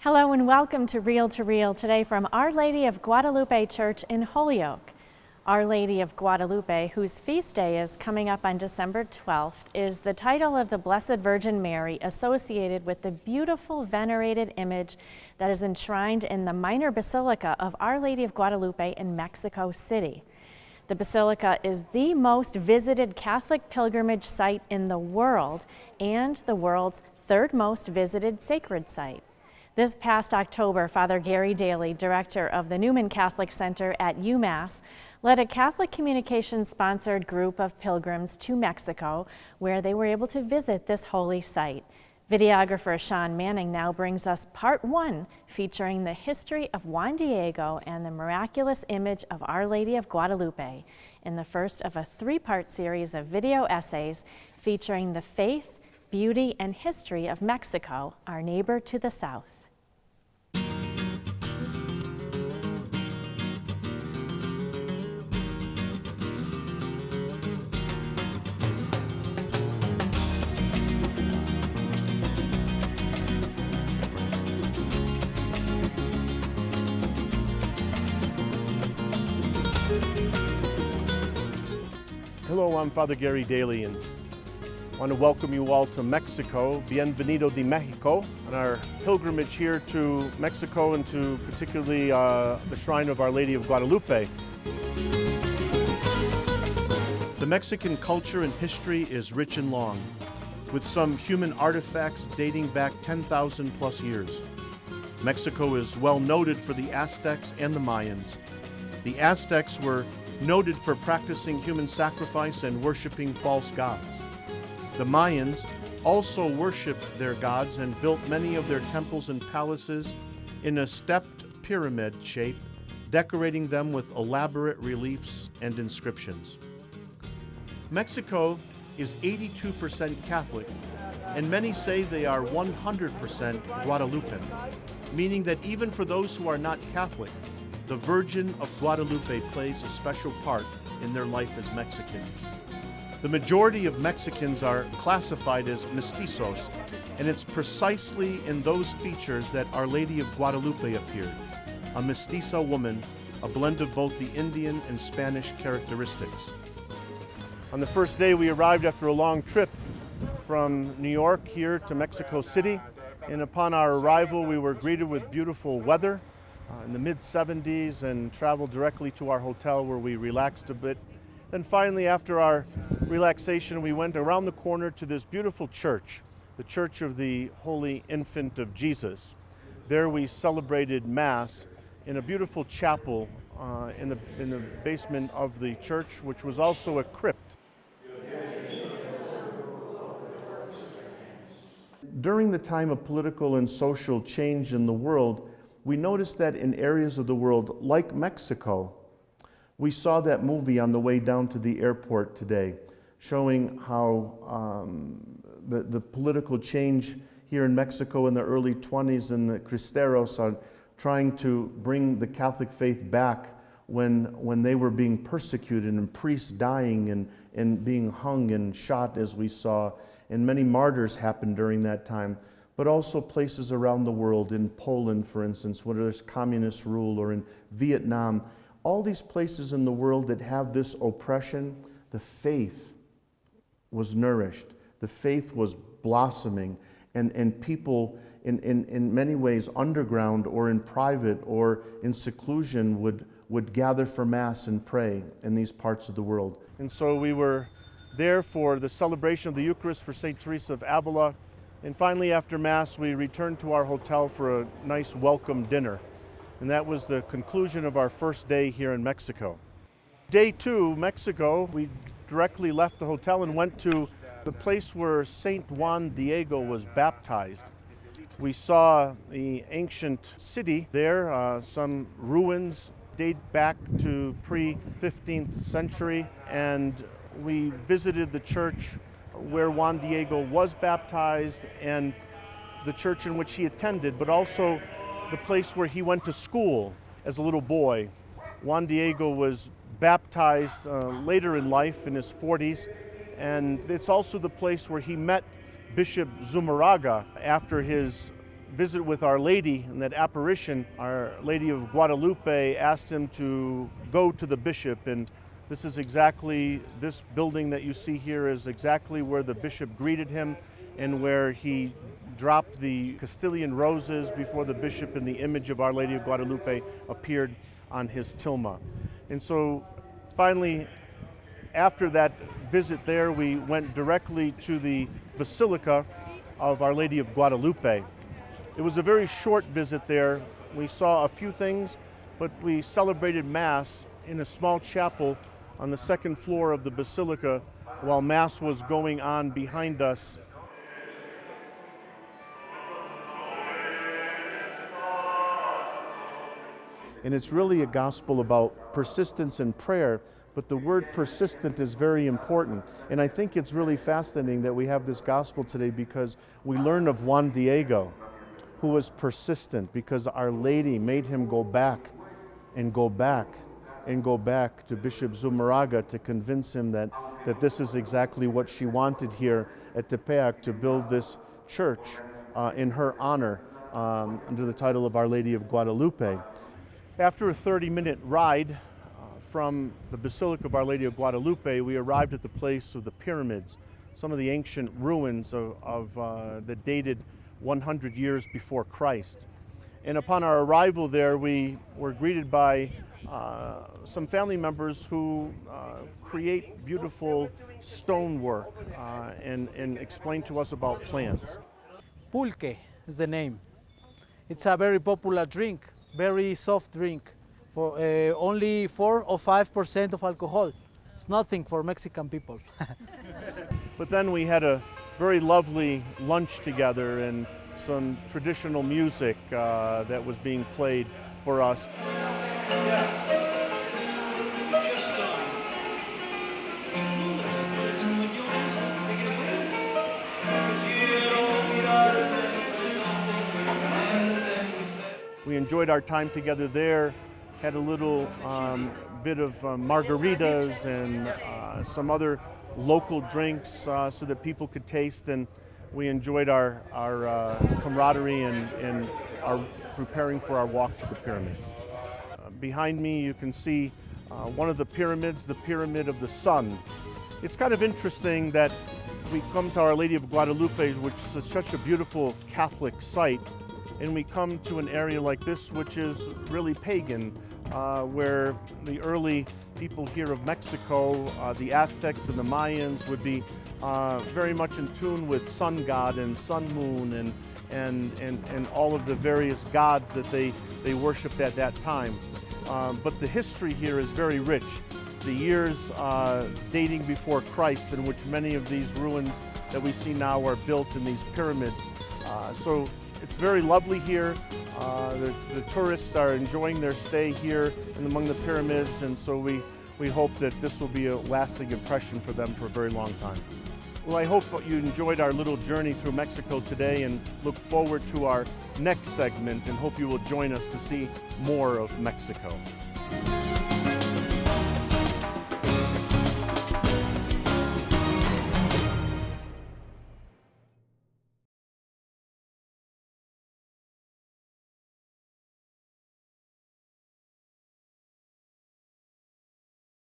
Hello and welcome to Real today from Our Lady of Guadalupe Church in Holyoke. Our Lady of Guadalupe, whose feast day is coming up on December 12th, is the title of the Blessed Virgin Mary associated with the beautiful venerated image that is enshrined in the minor basilica of Our Lady of Guadalupe in Mexico City. The basilica is the most visited Catholic pilgrimage site in the world and the world's third most visited sacred site. This past October, Father Gary Daly, director of the Newman Catholic Center at UMass, led a Catholic communications-sponsored group of pilgrims to Mexico, where they were able to visit this holy site. Videographer Sean Manning now brings us part one, featuring the history of Juan Diego and the miraculous image of Our Lady of Guadalupe, in the first of a three-part series of video essays featuring the faith, beauty, and history of Mexico, our neighbor to the south. Hello, I'm Father Gary Daly, and I want to welcome you all to Mexico. Bienvenido de Mexico, on our pilgrimage here to Mexico and to particularly the shrine of Our Lady of Guadalupe. The Mexican culture and history is rich and long, with some human artifacts dating back 10,000 plus years. Mexico is well noted for the Aztecs and the Mayans. The Aztecs were noted for practicing human sacrifice and worshiping false gods. The Mayans also worshiped their gods and built many of their temples and palaces in a stepped pyramid shape, decorating them with elaborate reliefs and inscriptions. Mexico is 82% Catholic, and many say they are 100% Guadalupan, meaning that even for those who are not Catholic, the Virgin of Guadalupe plays a special part in their life as Mexicans. The majority of Mexicans are classified as mestizos, and it's precisely in those features that Our Lady of Guadalupe appeared, a mestiza woman, a blend of both the Indian and Spanish characteristics. On the first day, we arrived after a long trip from New York here to Mexico City, and upon our arrival, we were greeted with beautiful weather in the mid-70s and traveled directly to our hotel where we relaxed a bit. Then finally, after our relaxation, we went around the corner to this beautiful church, the Church of the Holy Infant of Jesus. There we celebrated Mass in a beautiful chapel in the basement of the church, which was also a crypt. During the time of political and social change in the world, we noticed that in areas of the world, like Mexico, we saw that movie on the way down to the airport today, showing how the political change here in Mexico in the early 20s and the Cristeros are trying to bring the Catholic faith back when they were being persecuted and priests dying and being hung and shot, as we saw, and many martyrs happened during that time. But also places around the world, in Poland, for instance, where there's communist rule, or in Vietnam. All these places in the world that have this oppression, the faith was nourished. The faith was blossoming, and people in many ways underground or in private or in seclusion would gather for Mass and pray in these parts of the world. And so we were there for the celebration of the Eucharist for St. Teresa of Avila. And finally, after Mass, we returned to our hotel for a nice welcome dinner. And that was the conclusion of our first day here in Mexico. Day two, Mexico, we directly left the hotel and went to the place where Saint Juan Diego was baptized. We saw the ancient city there, some ruins date back to pre-15th century, and we visited the church where Juan Diego was baptized and the church in which he attended, but also the place where he went to school as a little boy. Juan Diego was baptized later in life, in his 40s, and it's also the place where he met Bishop Zumarraga after his visit with Our Lady and that apparition, Our Lady of Guadalupe asked him to go to the bishop, and this is exactly, this building that you see here is exactly where the bishop greeted him and where he dropped the Castilian roses before the bishop, and the image of Our Lady of Guadalupe appeared on his tilma. And so finally, after that visit there, we went directly to the Basilica of Our Lady of Guadalupe. It was a very short visit there. We saw a few things, but we celebrated Mass in a small chapel on the second floor of the Basilica while Mass was going on behind us. And it's really a gospel about persistence in prayer, but the word persistent is very important. And I think it's really fascinating that we have this gospel today because we learn of Juan Diego, who was persistent because Our Lady made him go back and go back and go back to Bishop Zumarraga to convince him that this is exactly what she wanted here at Tepeyac, to build this church in her honor under the title of Our Lady of Guadalupe. After a 30-minute ride from the Basilica of Our Lady of Guadalupe, we arrived at the place of the pyramids, some of the ancient ruins that dated 100 years before Christ. And upon our arrival there, we were greeted by some family members who create beautiful stonework and explain to us about plants. Pulque is the name. It's a very popular drink, very soft drink, for only 4 or 5% of alcohol. It's nothing for Mexican people. But then we had a very lovely lunch together and some traditional music that was being played for us. We enjoyed our time together there, had a little bit of margaritas and some other local drinks so that people could taste, and we enjoyed our camaraderie and our preparing for our walk to the pyramids. Behind me you can see one of the pyramids, the Pyramid of the Sun. It's kind of interesting that we come to Our Lady of Guadalupe, which is such a beautiful Catholic site, and we come to an area like this, which is really pagan, where the early people here of Mexico, the Aztecs and the Mayans, would be very much in tune with sun god and sun moon and all of the various gods that they worshipped at that time. But the history here is very rich. The years dating before Christ, in which many of these ruins that we see now are built in these pyramids. So it's very lovely here. The tourists are enjoying their stay here and among the pyramids, and so we hope that this will be a lasting impression for them for a very long time. Well, I hope you enjoyed our little journey through Mexico today and look forward to our next segment, and hope you will join us to see more of Mexico.